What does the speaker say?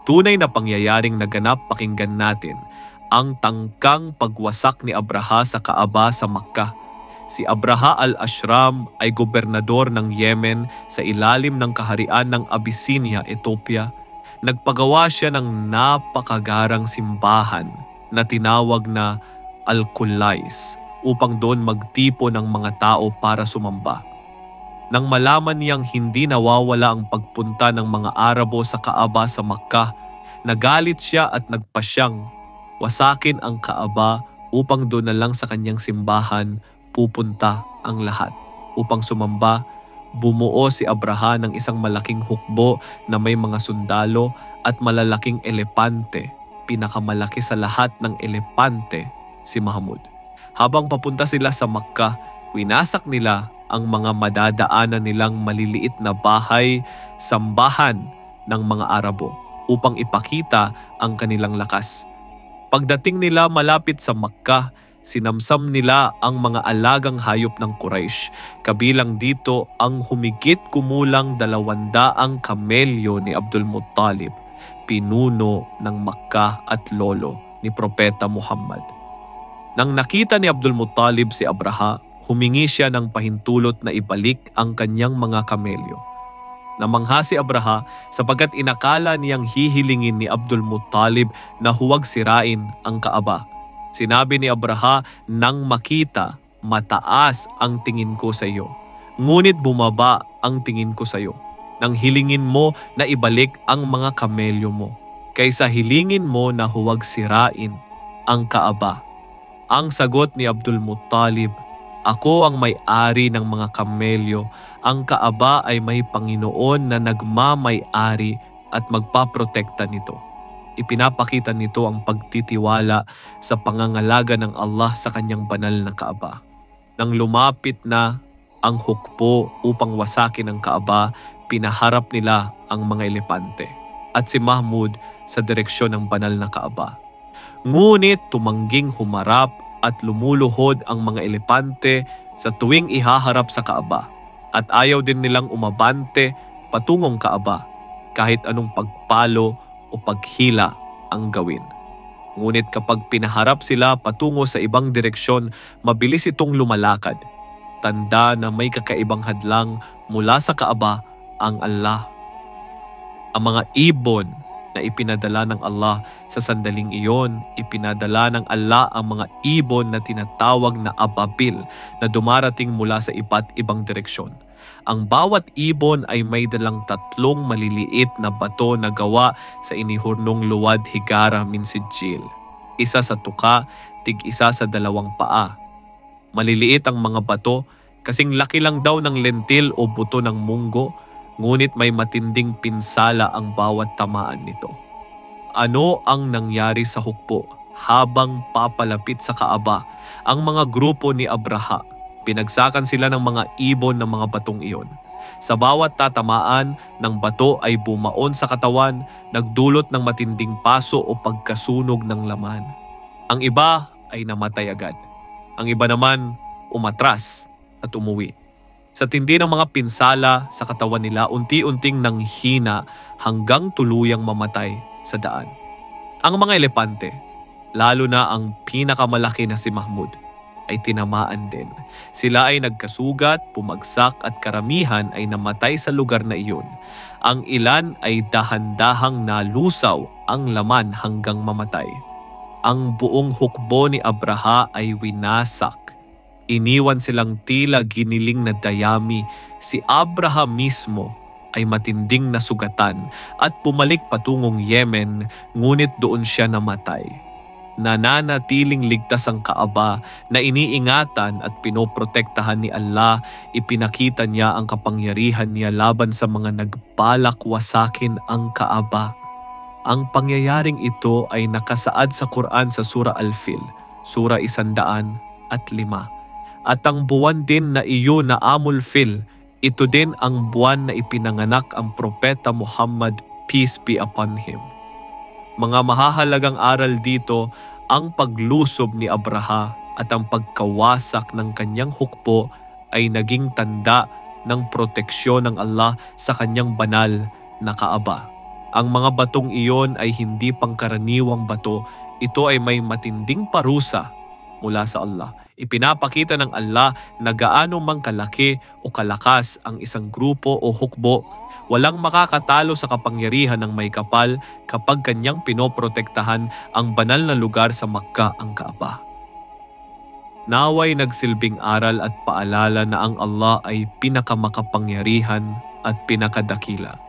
tunay na pangyayaring naganap, pakinggan natin ang tangkang pagwasak ni Abraha sa Kaaba sa Makkah. Si Abraha al-Ashram ay gobernador ng Yemen sa ilalim ng kaharian ng Abyssinia, Ethiopia. Nagpagawa siya ng napakagarang simbahan na tinawag na Al-Qullais upang doon magtipo ng mga tao para sumamba. Nang malaman niyang hindi nawawala ang pagpunta ng mga Arabo sa Kaaba sa Makkah, nagalit siya at nagpasyang wasakin ang Kaaba upang doon na lang sa kanyang simbahan pupunta ang lahat. Upang sumamba, bumuo si Abraha ng isang malaking hukbo na may mga sundalo at malalaking elepante. Pinakamalaki sa lahat ng elepante, si Mahmud. Habang papunta sila sa Makkah, winasak nila ang mga madadaanan nilang maliliit na bahay, sambahan ng mga Arabo upang ipakita ang kanilang lakas. Pagdating nila malapit sa Makkah, sinamsam nila ang mga alagang hayop ng Quraysh. Kabilang dito ang humigit kumulang 200 kamelyo ni Abdul Muttalib, pinuno ng Makkah at lolo ni Propeta Muhammad. Nang nakita ni Abdul Muttalib si Abraha, humingi siya ng pahintulot na ibalik ang kanyang mga kamelyo. Namangha si Abraha sapagkat inakala niyang hihilingin ni Abdul Muttalib na huwag sirain ang Kaaba. Sinabi ni Abraha, nang makita, mataas ang tingin ko sa iyo. Ngunit bumaba ang tingin ko sa iyo. Nang hilingin mo na ibalik ang mga kamelyo mo, kaysa hilingin mo na huwag sirain ang Kaaba. Ang sagot ni Abdul Muttalib, ako ang may-ari ng mga kamelyo. Ang Kaaba ay may Panginoon na nagmamay-ari at magpaprotekta nito. Ipinapakita nito ang pagtitiwala sa pangangalaga ng Allah sa kanyang banal na Kaaba. Nang lumapit na ang hukbo upang wasakin ang Kaaba, pinaharap nila ang mga elepante at si Mahmud sa direksyon ng banal na Kaaba. Ngunit tumangging humarap at lumuluhod ang mga elepante sa tuwing ihaharap sa Kaaba at ayaw din nilang umabante patungong Kaaba kahit anong pagpalo o paghila ang gawin. Ngunit kapag pinaharap sila patungo sa ibang direksyon, mabilis itong lumalakad. Tanda na may kakaibang hadlang mula sa Kaaba ang Allah. Ang mga ibon na ipinadala ng Allah sa sandaling iyon, ipinadala ng Allah ang mga ibon na tinatawag na ababil na dumarating mula sa iba't ibang direksyon. Ang bawat ibon ay may dalang 3 maliliit na bato na gawa sa inihurnong luwad higara min sijil. Isa sa tuka, tig-isa sa 2 paa. Maliliit ang mga bato, kasing laki lang daw ng lentil o buto ng munggo, ngunit may matinding pinsala ang bawat tamaan nito. Ano ang nangyari sa hukbo habang papalapit sa Kaaba ang mga grupo ni Abraha? Pinagsakan sila ng mga ibon ng mga batong iyon. Sa bawat tatamaan ng bato ay bumaon sa katawan, nagdulot ng matinding paso o pagkasunog ng laman. Ang iba ay namatay agad. Ang iba naman umatras at umuwi. Sa tindi ng mga pinsala sa katawan nila, unti-unting nanghina hanggang tuluyang mamatay sa daan. Ang mga elepante, lalo na ang pinakamalaki na si Mahmud, ay tinamaan din. Sila ay nagkasugat, pumagsak at karamihan ay namatay sa lugar na iyon. Ang ilan ay dahan-dahang nalusaw ang laman hanggang mamatay. Ang buong hukbo ni Abraha ay winasak. Iniwan silang tila giniling na dayami. Si Abraha mismo ay matinding nasugatan at pumalik patungong Yemen, ngunit doon siya namatay. Nananatiling ligtas ang Kaaba na iniingatan at pinoprotektahan ni Allah, ipinakita niya ang kapangyarihan niya laban sa mga nagbalak wasakin ang Kaaba. Ang pangyayaring ito ay nakasaad sa Quran sa Surah Al-Fil, Surah 105. At ang buwan din na iyon na Amul Fil, ito din ang buwan na ipinanganak ang Propeta Muhammad, peace be upon him. Mga mahahalagang aral dito ang paglusob ni Abraha at ang pagkawasak ng kanyang hukbo ay naging tanda ng proteksyon ng Allah sa kanyang banal na Kaaba. Ang mga batong iyon ay hindi pangkaraniwang bato. Ito ay may matinding parusa mula sa Allah. Ipinapakita ng Allah na gaano mang kalaki o kalakas ang isang grupo o hukbo, walang makakatalo sa kapangyarihan ng may kapal kapag kanyang pinoprotektahan ang banal na lugar sa Makkah, ang Kaaba. Naway nagsilbing aral at paalala na ang Allah ay pinakamakapangyarihan at pinakadakila.